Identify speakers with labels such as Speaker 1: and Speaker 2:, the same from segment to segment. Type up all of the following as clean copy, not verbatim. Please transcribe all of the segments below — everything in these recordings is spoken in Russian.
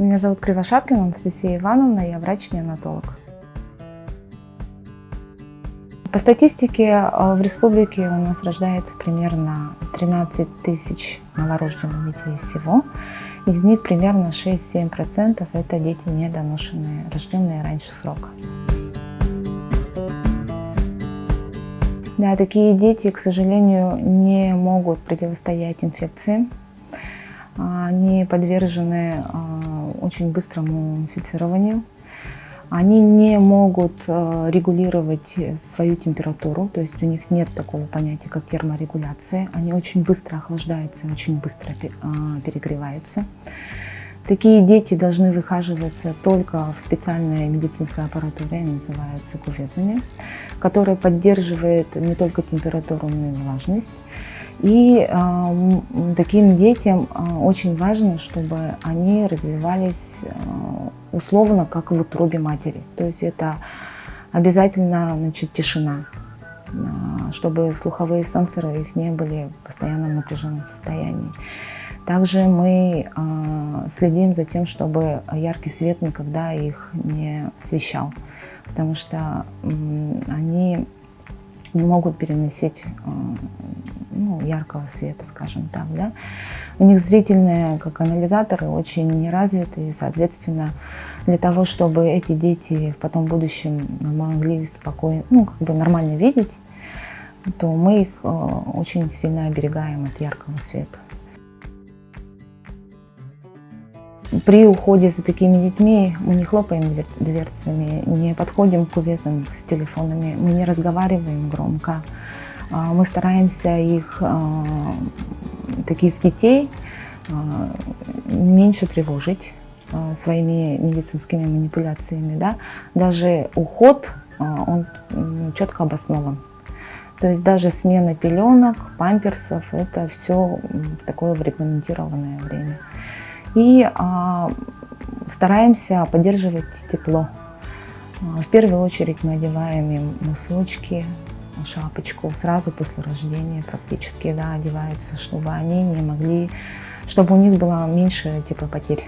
Speaker 1: Меня зовут Кривошапкина Анастасия Ивановна, я врач-неонатолог. По статистике в республике у нас рождается примерно 13 тысяч новорожденных детей всего. Из них примерно 6-7% это дети недоношенные, рожденные раньше срока. Да, такие дети, к сожалению, не могут противостоять инфекции. Они подвержены очень быстрому инфицированию. Они не могут регулировать свою температуру, то есть у них нет такого понятия, как терморегуляция. Они очень быстро охлаждаются, очень быстро перегреваются. Такие дети должны выхаживаться только в специальной медицинской аппаратуре, они называются кувезами, которая поддерживает не только температуру, но и влажность. И таким детям очень важно, чтобы они развивались условно, как в утробе матери. То есть это обязательно, тишина, чтобы слуховые сенсоры их не были в постоянном напряженном состоянии. Также мы следим за тем, чтобы яркий свет никогда их не освещал, потому что они не могут переносить яркого света, скажем так. Да? У них зрительные, как анализаторы, очень неразвиты, и, соответственно, для того, чтобы эти дети потом в будущем могли спокойно, нормально видеть, то мы их очень сильно оберегаем от яркого света. При уходе за такими детьми мы не хлопаем дверцами, не подходим к кувезам с телефонами, мы не разговариваем громко. Мы стараемся таких детей меньше тревожить своими медицинскими манипуляциями. Да? Даже уход, он четко обоснован. То есть даже смена пеленок, памперсов, это все такое в регламентированное время. И стараемся поддерживать тепло. В первую очередь мы одеваем им носочки, шапочку сразу после рождения практически, да, одеваются, чтобы они не могли, чтобы у них было меньше теплопотерь,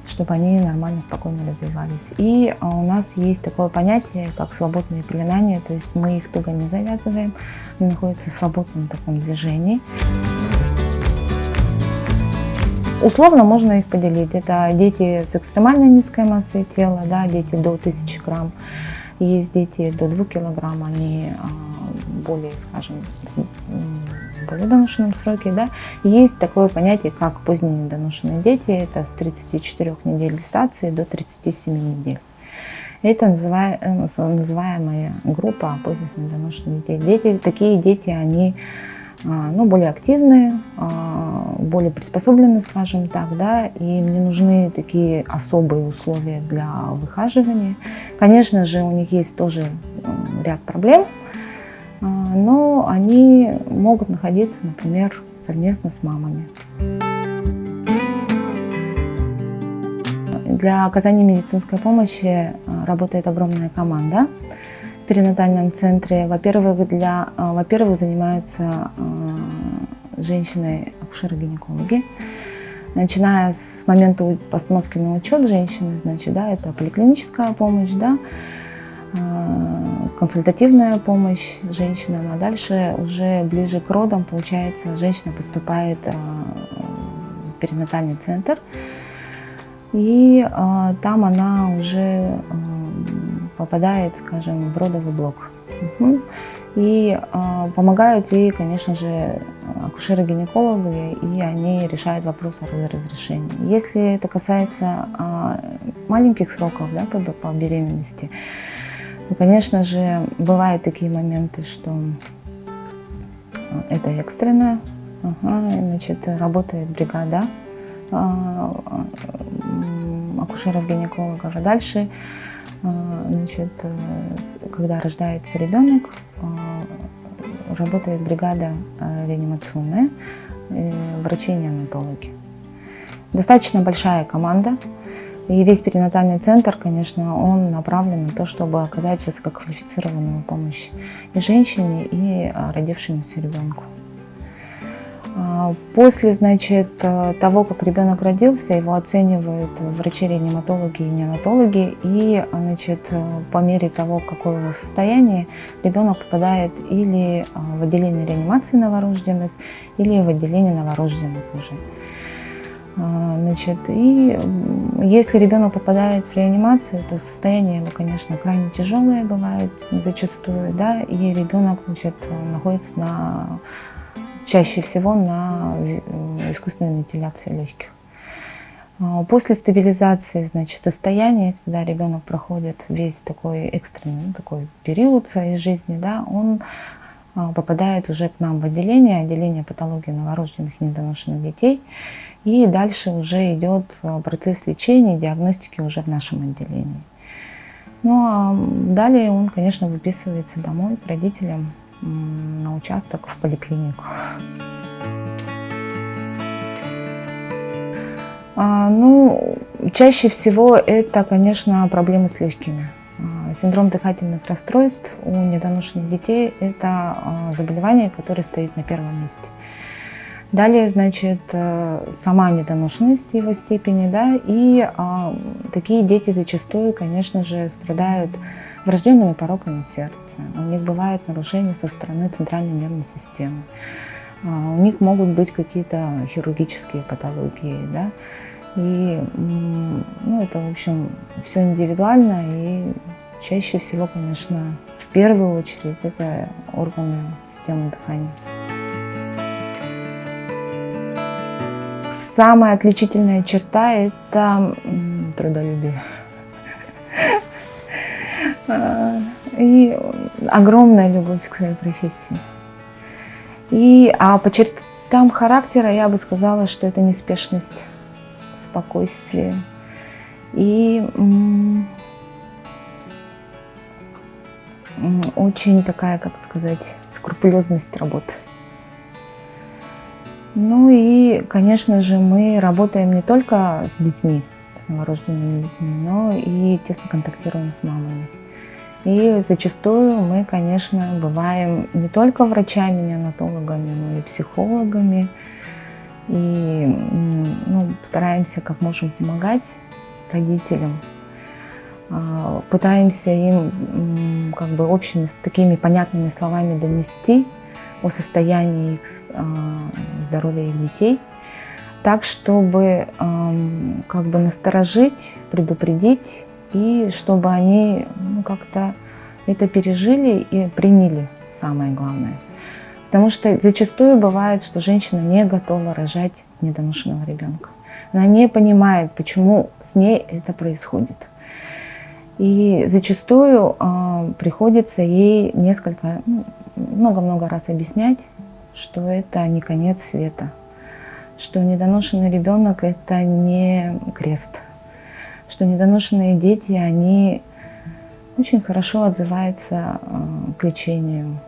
Speaker 1: чтобы они нормально, спокойно развивались. И у нас есть такое понятие, как свободное пеленание, то есть мы их туго не завязываем, они находятся в свободном таком движении. Условно можно их поделить. Это дети с экстремально низкой массой тела, да, дети до 1000 грамм. Есть дети до 2 килограмм, они более, скажем, в более доношенном сроке. Да. Есть такое понятие, как поздние недоношенные дети. Это с 34 недель гестации до 37 недель. Это называемая группа поздних недоношенных детей. Такие дети, они более активные, более приспособлены, скажем так, да, и им не нужны такие особые условия для выхаживания. Конечно же, у них есть тоже ряд проблем, но они могут находиться, например, совместно с мамами. Для оказания медицинской помощи работает огромная команда. В перинатальном центре, во-первых, занимаются женщины-акушеры-гинекологи. Начиная с момента постановки на учет женщины, это поликлиническая помощь, да, консультативная помощь женщинам, а дальше уже ближе к родам, получается, женщина поступает в перинатальный центр, и там она уже попадает, скажем, в родовый блок. И помогают ей, конечно же, акушеры-гинекологи, и они решают вопрос о родоразрешении. Если это касается маленьких сроков, да, по беременности, то, конечно же, бывают такие моменты, что это экстренно, работает бригада акушеров-гинекологов, а дальше когда рождается ребенок, работает бригада реанимационная, врачи-неонатологи. Достаточно большая команда, и весь перинатальный центр, конечно, он направлен на то, чтобы оказать высококвалифицированную помощь и женщине, и родившемуся ребенку. После, значит, того, как ребенок родился, его оценивают врачи-реаниматологи и неонатологи, и, значит, по мере того, какое его состояние, ребенок попадает или в отделение реанимации новорожденных, или в отделение новорожденных уже. Значит, и если ребенок попадает в реанимацию, то состояние его, конечно, крайне тяжелое бывает зачастую, да, и ребенок, значит, находится чаще всего на искусственной вентиляции легких. После стабилизации, значит, состояния, когда ребенок проходит весь такой экстренный такой период своей жизни, да, он попадает уже к нам в отделение патологии новорожденных и недоношенных детей. И дальше уже идет процесс лечения, диагностики уже в нашем отделении. Ну а далее он, конечно, выписывается домой к родителям на участок в поликлинику. Ну, чаще всего это, конечно, проблемы с легкими. Синдром дыхательных расстройств у недоношенных детей – это заболевание, которое стоит на первом месте. Далее, значит, сама недоношенность его степени, да, и такие дети зачастую, конечно же, страдают врожденными пороками сердца. У них бывают нарушения со стороны центральной нервной системы. У них могут быть какие-то хирургические патологии, да, и, ну, это, в общем, все индивидуально, и чаще всего, конечно, в первую очередь, это органы системы дыхания. Самая отличительная черта – это трудолюбие. И огромная любовь к своей профессии. А по чертам характера я бы сказала, что это неспешность, спокойствие и очень такая, как сказать, скрупулезность работы. Ну и, конечно же, мы работаем не только с детьми, с новорожденными детьми, но и тесно контактируем с мамами. И зачастую мы, конечно, бываем не только врачами, неонатологами, но и психологами. И стараемся как можем помогать родителям. Пытаемся им как бы общими такими понятными словами донести о состоянии их здоровья их детей, так, чтобы как бы насторожить, предупредить, и чтобы они как-то это пережили и приняли, самое главное. Потому что зачастую бывает, что женщина не готова рожать недоношенного ребенка. Она не понимает, почему с ней это происходит. И зачастую приходится ей много-много раз объяснять, что это не конец света, что недоношенный ребенок – это не крест, что недоношенные дети, они очень хорошо отзываются к лечению,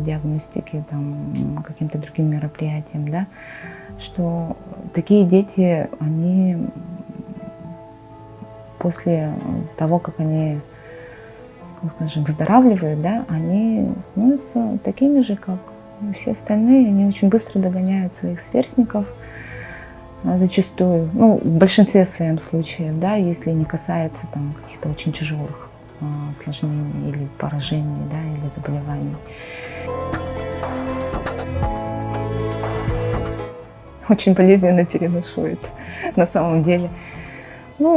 Speaker 1: диагностике, каким-то другим мероприятиям, да? Что такие дети, они после того, как они, скажем, выздоравливают, да, они становятся такими же, как и все остальные. Они очень быстро догоняют своих сверстников, зачастую, в большинстве своем случаев, да, если не касается каких-то очень тяжелых осложнений или поражений, да, или заболеваний. Очень болезненно переношу это на самом деле.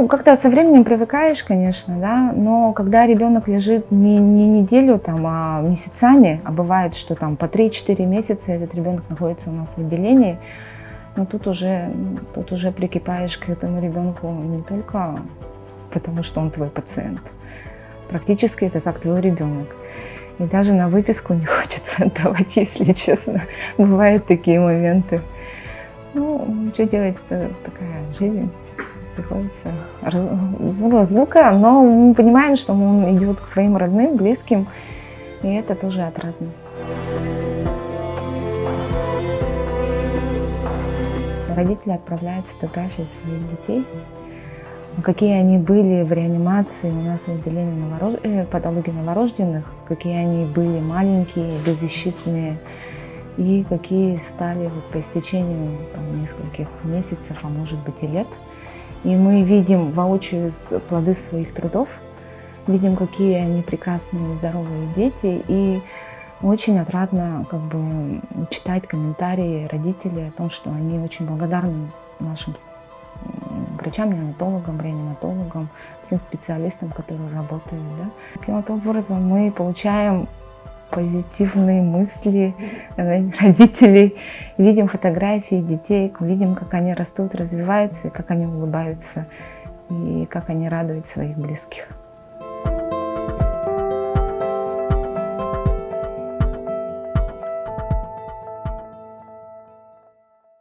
Speaker 1: Как-то со временем привыкаешь, конечно, да, но когда ребенок лежит не неделю, а месяцами, а бывает, что по 3-4 месяца этот ребенок находится у нас в отделении, тут уже прикипаешь к этому ребенку не только потому, что он твой пациент. Практически это как твой ребенок. И даже на выписку не хочется отдавать, если честно. Бывают такие моменты. Что делать, это такая жизнь. Приходится разлука, но мы понимаем, что он идет к своим родным, близким, и это тоже отрадно. Родители отправляют фотографии своих детей, какие они были в реанимации у нас в отделении патологии новорожденных, какие они были маленькие, беззащитные. и какие стали вот по истечению там, нескольких месяцев, а может быть и лет. И мы видим воочию плоды своих трудов, видим, какие они прекрасные, здоровые дети, и очень отрадно как бы читать комментарии родителей о том, что они очень благодарны нашим врачам, неонатологам, реаниматологам, всем специалистам, которые работают. Да. Таким вот образом мы получаем позитивные мысли родителей, видим фотографии детей, видим, как они растут, развиваются, и как они улыбаются, и как они радуют своих близких.